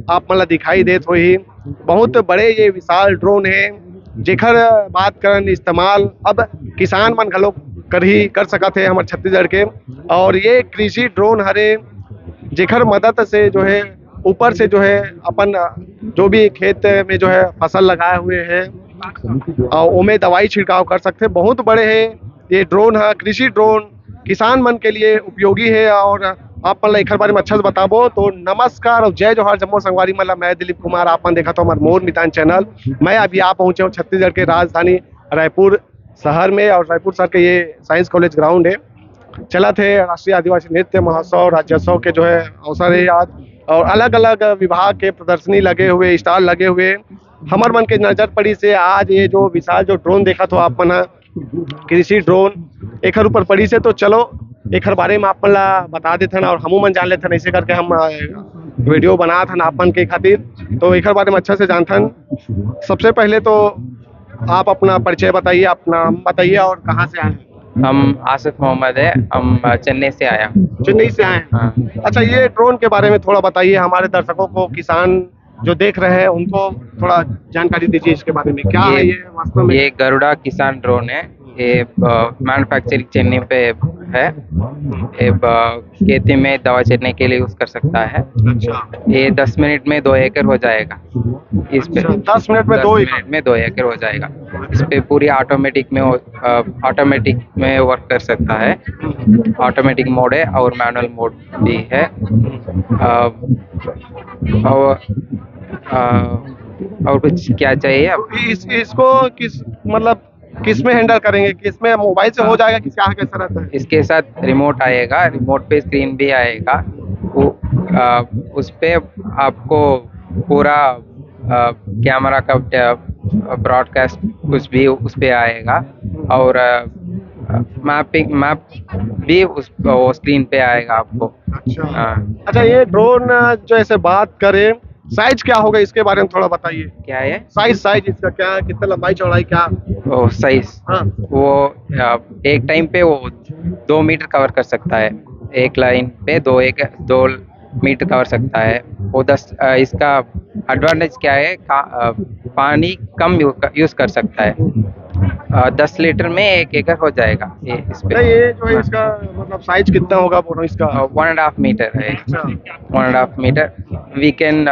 आप मतलब दिखाई देत होही। बहुत बड़े ये विशाल ड्रोन है जेकर बात करन इस्तेमाल अब किसान मन घलोक कर सकत है हमर छत्तीसगढ़ के। और ये कृषि ड्रोन हरे जेकर मदद से जो है ऊपर से जो है अपन जो भी खेत में जो है फसल लगाए हुए हैं और उमें दवाई छिड़काव कर सकते हैं। बहुत बड़े है ये ड्रोन है, कृषि ड्रोन किसान मन के लिए उपयोगी है। और आप मन एकर बारे में अच्छा से बताबो तो नमस्कार और जय जोहार जम्मो संगवारी मन ला। मैं दिलीप कुमार, आप मन देखत हो हमार मोर नितान चैनल। मैं अभी आ पहुंचे हूँ छत्तीसगढ़ के राजधानी रायपुर शहर में और रायपुर शहर के ये साइंस कॉलेज ग्राउंड है। चला थे राष्ट्रीय आदिवासी नृत्य महोत्सव राज्योत्सव के जो है अवसर है आज, और अलग अलग विभाग के प्रदर्शनी लगे हुए, स्टॉल लगे हुए। हमर मन के नजर पड़ी से आज ये जो विशाल जो ड्रोन देखा तो आप मन ह, कृषि ड्रोन एकर ऊपर पड़ी से तो चलो एकर बारे में आप मन ला बता देथन और हमू मन जान लेथन। ऐसे करके हम वीडियो बनात हन आप मन के खातिर, तो एकर बारे में अच्छा से जानथन। सबसे पहले तो आप अपना परिचय बताइए, अपना नाम बताइए और कहाँ से आए हैं। हम आसिफ मोहम्मद है, हम चेन्नई से आया। चेन्नई से आए हैं। हाँ। अच्छा, ये ड्रोन के बारे में थोड़ा बताइए, हमारे दर्शकों को, किसान जो देख रहे हैं उनको थोड़ा जानकारी दीजिए इसके बारे में। क्या है ये वास्तव में? ये गरुड़ा किसान ड्रोन है। ये मैन्युफैक्चरिंग चेन्नई पे है। ये खेती में दवा छिड़कने के लिए यूज कर सकता है। अच्छा, ये 10 मिनट में 2 एकड़ हो जाएगा। इस पे 10 मिनट में 2 एकड़? मिनट में 2 एकड़ हो जाएगा। इस पे पूरी ऑटोमेटिक में वर्क कर सकता है। ऑटोमेटिक मोड है और मैनुअल मोड भी है। और कुछ क्या चाहिए अब? इसको किस मतलब किस में हैंडल करेंगे? किस में, मोबाइल से हो जाएगा कि क्या कैसा रहता है? इसके साथ रिमोट आएगा, रिमोट पे स्क्रीन भी आएगा। उस पे आपको पूरा कैमरा का ब्रॉडकास्ट कुछ भी उस पे आएगा और मैप भी वो स्क्रीन पे आएगा आपको। अच्छा, अच्छा, ये ड्रोन जो ऐसे बात करें, साइज क्या होगा इसके बारे में थोड़ा बताइए। क्या है साइज इसका क्या, कितना लंबाई चौड़ाई क्या? वो साइज? हाँ, वो एक टाइम पे वो 2 मीटर कवर कर सकता है। एक लाइन पे 2 मीटर कवर सकता है वो। इसका एडवांटेज क्या है? पानी कम यूज कर सकता है। 10 लीटर में 1 एकड़ हो जाएगा ये इस पे। ये जो है इसका मतलब साइज कितना होगा बोलो इसका? 1.5 मीटर है। अच्छा, 1.5 मीटर वी कैन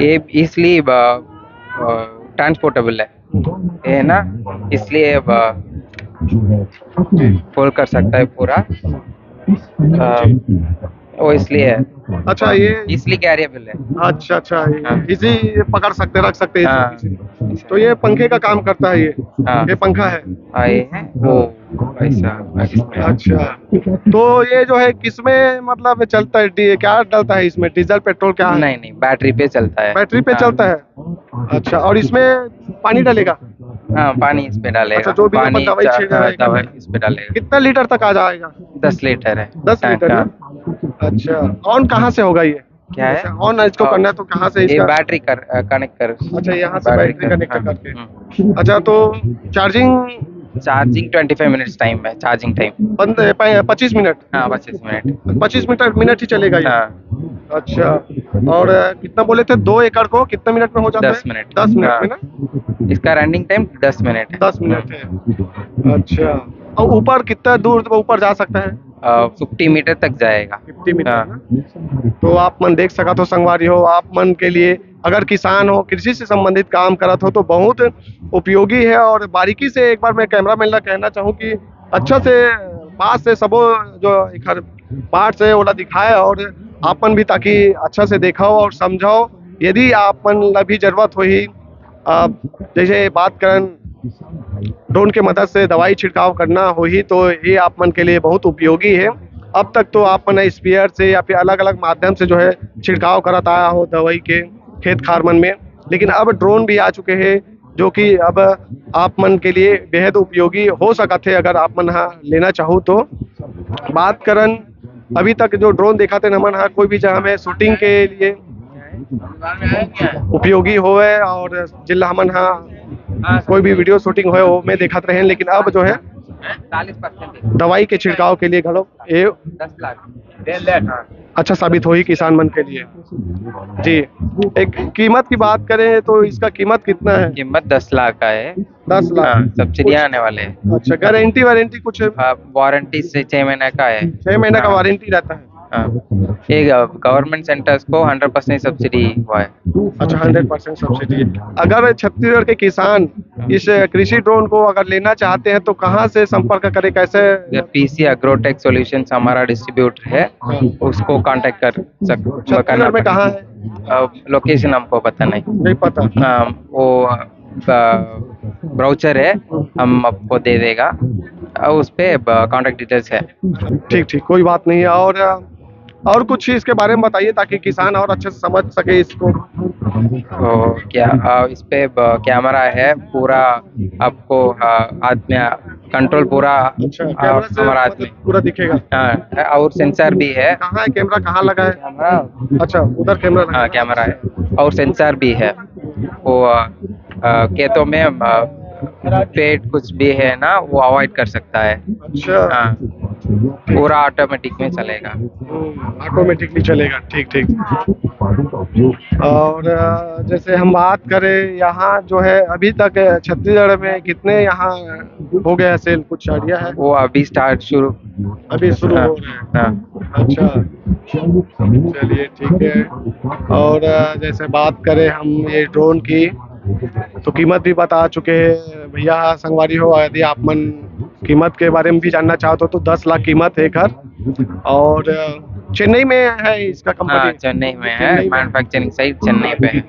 ये इसलिए ट्रांसपोर्टेबल है ना, इसलिए फोल्ड कर सकता है पूरा। वो इसलिए है। अच्छा, ये इसलिए कैरिएबल है। अच्छा, अच्छा, हाँ। इसी पकड़ सकते, रख सकते हैं हाँ। इसी। तो ये पंखे का काम करता है ये? हाँ। ये पंखा है? आए हैं वो ऐसा इसमें। अच्छा, तो ये जो है किसमें मतलब चलता है? क्या डलता है इसमें, डीजल पेट्रोल क्या है? नहीं, बैटरी पे चलता है। बैटरी पे हाँ। चलता है? अच्छा, और इसमें पानी डालेगा? हाँ, पानी इस पे डालेगा। अच्छा, जो भी अपन पानी दवाई छींट रहे हैं, दवाई इस पे डालेगा। कितना लीटर तक आ जाएगा? 10 लीटर है। 10 लीटर हाँ। में? अच्छा, ऑन कहाँ से होगा ये? क्या है? ऑन इसको करना है तो कहाँ से ये इसका? बैटरी कनेक्ट कर। अच्छा, यहाँ से बैटरी कनेक्ट हाँ। करके। अच्छा, तो चार्जिंग? चार्जिंग 25 मिनट्स टाइम है। Charging time 25 minute? हाँ, 25 मिनट। 25 मिनट ही चलेगा ये? हाँ। अच्छा, और कितना बोले थे 2 एकड़ को कितना मिनट में हो जाता है? 10 मिनट। 10 मिनट हाँ। में ना? इसका रनिंग टाइम 10 मिनट है। 10 मिनट है। अच्छा, और ऊपर कितना दूर ऊपर जा सकता है? 50 मीटर तक जाएगा। 50 मीटर हाँ। ना? तो आप मन देख सकत हो संगवारी हो, आप मन के लिए अगर किसान हो, कृषि से संबंधित काम करत हो तो बहुत उपयोगी है। और बारीकी से एक बार मैं कैमरा मैन ला कहना चाहूँ कि अच्छा से पास से सबो जो एक पार्ट से ओला दिखाए और आपन भी ताकि अच्छा से देखाओ और समझाओ। यदि आपन ला भी जरूरत होही, जैसे बात करन ड्रोन के मदद से दवाई छिड़काव करना होही तो ये आप मन के लिए बहुत उपयोगी है। अब तक तो आप मन स्प्रेयर से या फिर अलग अलग माध्यम से जो है छिड़काव करत आया हो दवाई के खेत खार मन में, लेकिन अब ड्रोन भी आ चुके हैं जो कि अब आप मन के लिए बेहद उपयोगी हो सकत है अगर आप मन लेना चाहो तो। बात करन अभी तक जो ड्रोन देखा थे हमन कोई भी जगह में शूटिंग के लिए उपयोगी होवे और जिला हमन कोई भी वीडियो शूटिंग होए वो में देखत रहे, लेकिन अब जो है 40% दवाई के छिड़काव के लिए घलो ये 10 लाख 1.5 लाख। अच्छा साबित हुई किसान मन के लिए। जी, एक कीमत की बात करें तो इसका कीमत कितना है? कीमत 10 लाख का है। 10 लाख। हाँ, सब्सिडी आने वाले हैं। अच्छा, गारंटी वारंटी कुछ? वारंटी से 6 महीने का है। 6 महीने का हाँ, वारंटी रहता है। हाँ। ये गवर्नमेंट सेंटर्स को 100% सब्सिडी हुआ है। अच्छा, 100% सब्सिडी। अगर छत्तीसगढ़ के किसान इस कृषि ड्रोन को अगर लेना चाहते हैं तो कहाँ से संपर्क करें, कैसे? पीसी एग्रोटेक सॉल्यूशंस हमारा डिस्ट्रीब्यूटर है, उसको कांटेक्ट करना छत्तीसगढ़ में कहाँ है? लोकेशन हमको पता नहीं। नहीं पता। हाँ, वो ब्राउचर है, हम आपको दे देगा, उस पे कांटेक्ट डिटेल्स है। ठीक ठीक, कोई बात नहीं है। और कुछ इसके बारे में बताइए ताकि किसान और अच्छे से समझ सके इसको। तो क्या इस पे कैमरा है पूरा, आपको हाथ में कंट्रोल पूरा अच्छा, कैमरा से हमारा हाथ में। पूरा दिखेगा? हाँ, और सेंसर भी है। कहाँ है कैमरा, कहाँ लगा है? कैमरा, अच्छा, उधर कैमरा लगा हाँ है। कैमरा है, और सेंसर भी है। वो खेतों में पेड़ कुछ भी है ना, वो अवॉइड कर सकता है। अच्छा, हाँ, पूरा ऑटोमेटिक में चलेगा। ऑटोमेटिकली चलेगा। ठीक ठीक। और जैसे हम बात करें यहाँ जो है अभी तक छत्तीसगढ़ में कितने यहाँ हो गया सेल, कुछ आइडिया है? वो अभी शुरू अभी शुरू हाँ, हो रहे हैं। हाँ। अच्छा, चलिए ठीक है। और जैसे बात करें हम ये ड्रोन की तो कीमत भी बता चुके हैं भैया संगवारी हो। यदि आप मन कीमत के बारे में भी जानना चाहते हो तो 10 लाख कीमत है घर। और चेन्नई में है इसका हाँ, कंपनी? चेन्नई में है, चेन्नई में। मैन्युफैक्चरिंग साइट चेन्नई पे है।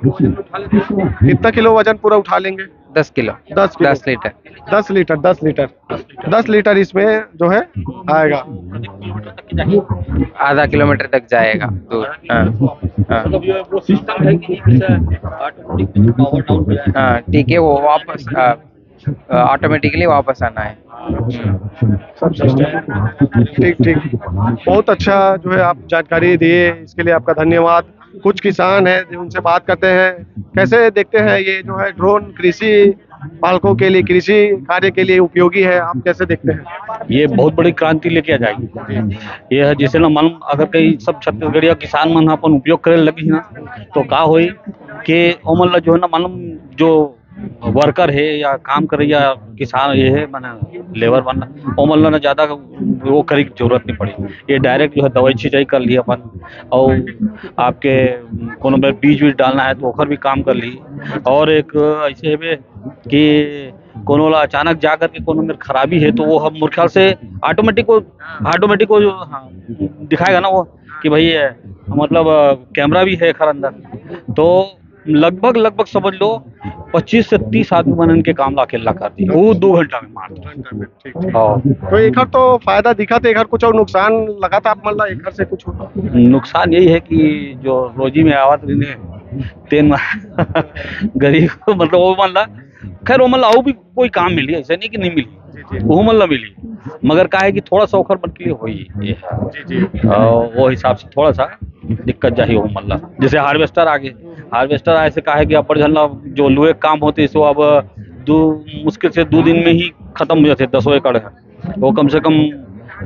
कितना किलो वजन पूरा उठा लेंगे? 10 kilo. 10 kilo. 10 litre. 10 litre 10 litre 10 litre इसमें जो है आएगा। आधा किलोमीटर तक जाएगा दूर। हाँ, हाँ। वो सिस्टम है कि ऑटोमेटिक पावर डाउन हो जाए। हाँ, ठीक है, वो वापस ऑटोमेटिकली वापस आना है। सब सिस्टम ठीक ठीक। बहुत अच्छा जो है आप जानकारी दिए, इसके लिए आपका धन्यवाद। कुछ किसान हैं जो उनसे बात करते हैं, कैसे देखते हैं ये जो है ड्रोन कृषि पालकों के लिए, कृषि कार्य के लिए उपयोगी है, आप कैसे देखते हैं? ये बहुत बड़ी क्रांति लेके आ जाएगी। ये है जैसे ना मालूम अगर कहीं सब छत्तीसगढ़िया किसान मन अपन उपयोग करे लगी ना तो का होई कि ओमन ला जो है ना मालूम जो वर्कर है या काम करे या किसान ये है माने लेबर बना ओमन ला ना ज्यादा वो करे की जरूरत नहीं पड़ी। ये डायरेक्ट जो है दवाई छिंचाई कर ली अपन, और आपके कोनो में बीज वीज डालना है तो ओखर भी काम कर ली। और एक ऐसे है कि कोनो ला अचानक जा करके कोनो में खराबी है तो वो हम मोर ख्याल से ऑटोमेटिक को जो हाँ, दिखाएगा ना वो कि भाई मतलब कैमरा भी है खर अंदर। तो लगभग समझ लो 25 से 30 आदमी बनन के काम ला कर दी वो 2 घंटा में मार। हाँ, तो एक तो फायदा दिखा था, एक कुछ और नुकसान लगा था आप मतलब एक से कुछ? नुकसान यही है कि जो रोजी में आवत तेन गरीब मतलब वो मान ला खैर वो मतलब भी कोई काम मिली, ऐसा नहीं कि नहीं मिली, वो मतलब मिली, मगर का है कि थोड़ा सा ओखर बन के लिए होई ये वो हिसाब से थोड़ा सा दिक्कत जाही हो मतलब। जैसे हार्वेस्टर हार्वेस्टर ऐसे का है कि अब झलना जो लोहे काम होते सो अब मुश्किल से 2 दिन में ही खत्म हो जाते। 10 एकड़ है वो कम से कम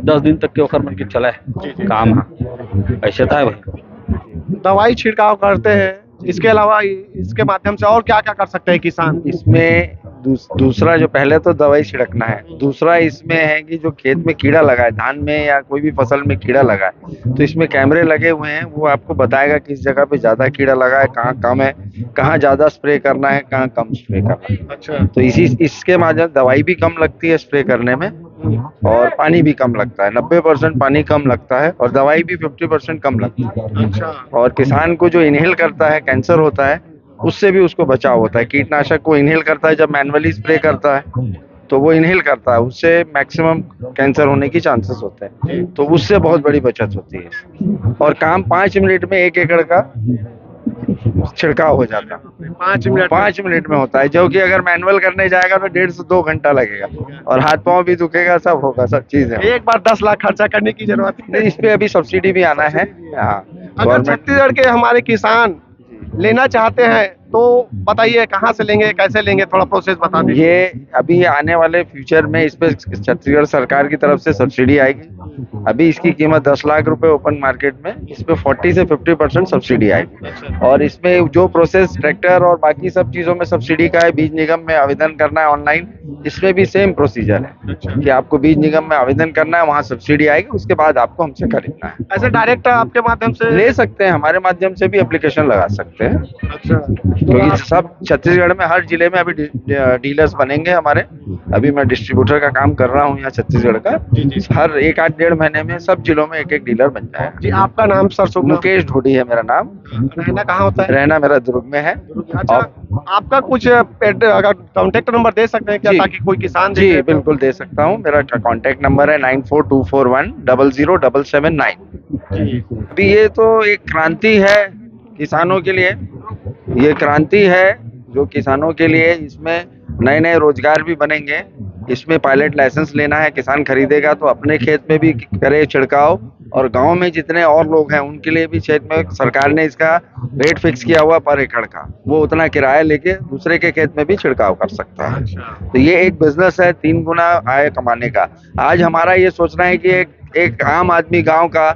10 दिन तक के ओखर बन के चला है काम है ऐसे था भाई। दवाई छिड़काव करते हैं, इसके अलावा इसके माध्यम से और क्या क्या कर सकते हैं किसान? इसमें दूसरा जो पहले तो दवाई छिड़कना है, दूसरा इसमें है कि जो खेत में कीड़ा लगा है, धान में या कोई भी फसल में कीड़ा लगा है तो इसमें कैमरे लगे हुए हैं, वो आपको बताएगा किस जगह पे ज्यादा कीड़ा लगा है, कहाँ कम है, कहाँ ज्यादा स्प्रे करना है, कहाँ कम स्प्रे करना है। अच्छा, तो इसके माध्यम दवाई भी कम लगती है स्प्रे करने में और पानी भी कम लगता है। 90% पानी कम लगता है और दवाई भी 50% कम लगती है। अच्छा, और किसान को जो इनहेल करता है कैंसर होता है उससे भी उसको बचाव होता है। कीटनाशक को इनहेल करता है जब मैनुअली स्प्रे करता है तो वो इनहेल करता है, उससे मैक्सिमम कैंसर होने की चांसेस होते हैं, तो उससे बहुत बड़ी बचत होती है। और काम 5 मिनट में 1 एकड़ का छिड़काव हो जाता है। 5 मिनट में होता है, जो कि अगर मैनुअल करने जाएगा तो 1.5 से 2 घंटा लगेगा और हाथ पांव भी दुखेगा, सब होगा, सब चीजें। एक बार 10 लाख खर्चा करने की जरूरत नहीं, इस पे अभी सब्सिडी भी आना है। हाँ, अगर छत्तीसगढ़ के हमारे किसान लेना चाहते हैं तो बताइए कहाँ से लेंगे, कैसे लेंगे, थोड़ा प्रोसेस बता दीजिए। ये अभी आने वाले फ्यूचर में इस पे छत्तीसगढ़ सरकार की तरफ से सब्सिडी आएगी। अभी इसकी कीमत 10 लाख रुपए ओपन मार्केट में, इस पे 40 से 50% सब्सिडी आएगी। और इसमें जो प्रोसेस ट्रैक्टर और बाकी सब चीजों में सब्सिडी का है, बीज निगम में आवेदन करना है ऑनलाइन, इसमें भी सेम प्रोसीजर है कि आपको बीज निगम में आवेदन करना है, वहाँ सब्सिडी आएगी, उसके बाद आपको हमसे खरीदना है। ऐसे डायरेक्ट आपके माध्यम से ले सकते हैं, हमारे माध्यम से भी एप्लीकेशन लगा सकते हैं, अच्छा, क्योंकि सब छत्तीसगढ़ में हर जिले में अभी डीलर्स बनेंगे हमारे। अभी मैं डिस्ट्रीब्यूटर का काम कर रहा हूँ यहाँ छत्तीसगढ़ का। हर 1-8 महीने में सब जिलों में एक डीलर बन जाएगा। जी, आपका नाम सर? शुभ नाम? मुकेश ढोडी है मेरा नाम। रहना कहाँ होता है? रहना मेरा दुर्ग में है। अच्छा, आपका कुछ अगर कांटेक्ट नंबर दे सकते हैं क्या, जी। ताकि कोई किसान जी देखे तो? बिल्कुल दे सकता हूँ। मेरा कॉन्टेक्ट नंबर है 9424100779। अभी ये तो एक क्रांति है किसानों के लिए, ये क्रांति है जो किसानों के लिए, इसमें नए नए रोजगार भी बनेंगे। इसमें पायलट लाइसेंस लेना है, किसान खरीदेगा तो अपने खेत में भी करे छिड़काव, और गांव में जितने और लोग हैं उनके लिए भी खेत में सरकार ने इसका रेट फिक्स किया हुआ पर एकड़ का, वो उतना किराया लेके दूसरे के खेत में भी छिड़काव कर सकता है। तो ये एक बिजनेस है 3 गुना आय कमाने का। आज हमारा ये सोचना है कि एक आम आदमी गांव का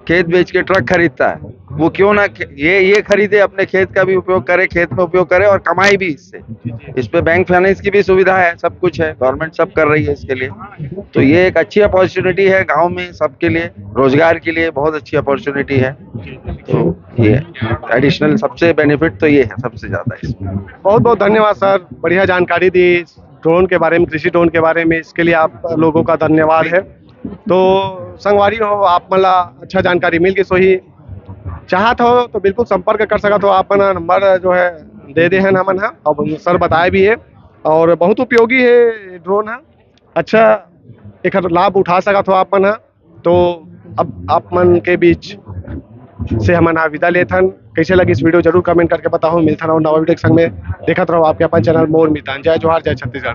खेत बेच के ट्रक खरीदता है, वो क्यों ना ये खरीदे, अपने खेत का भी उपयोग करे, खेत में उपयोग करे और कमाई भी इससे। इस पे बैंक फाइनेंस की भी सुविधा है, सब कुछ है, गवर्नमेंट सब कर रही है इसके लिए। तो ये एक अच्छी अपॉर्चुनिटी है गांव में सबके लिए, रोजगार के लिए बहुत अच्छी अपॉर्चुनिटी है। तो ये एडिशनल सबसे बेनिफिट तो ये है सबसे ज्यादा इसमें। बहुत बहुत धन्यवाद सर, बढ़िया जानकारी दी ड्रोन के बारे में, कृषि ड्रोन के बारे में, इसके लिए आप लोगों का धन्यवाद है। तो संगवारी हो, आप मला अच्छा जानकारी मिल गई, सोही चाहत हो तो बिल्कुल संपर्क कर सकत हो। आप नंबर जो है दे दे हैं हमन हा, और सर बताए भी है, और बहुत उपयोगी है ड्रोन है। अच्छा, एक लाभ उठा सकत हो आप मन हा। तो अब आप मन के बीच से हमन विदा लेथन। कैसे लगी इस वीडियो जरूर कमेंट करके बताओ। मिलता रहो नवा वीडियो के संग में, देखत रहो आपके अपन चैनल मोर मितान। जय जोहार, जय छत्तीसगढ़।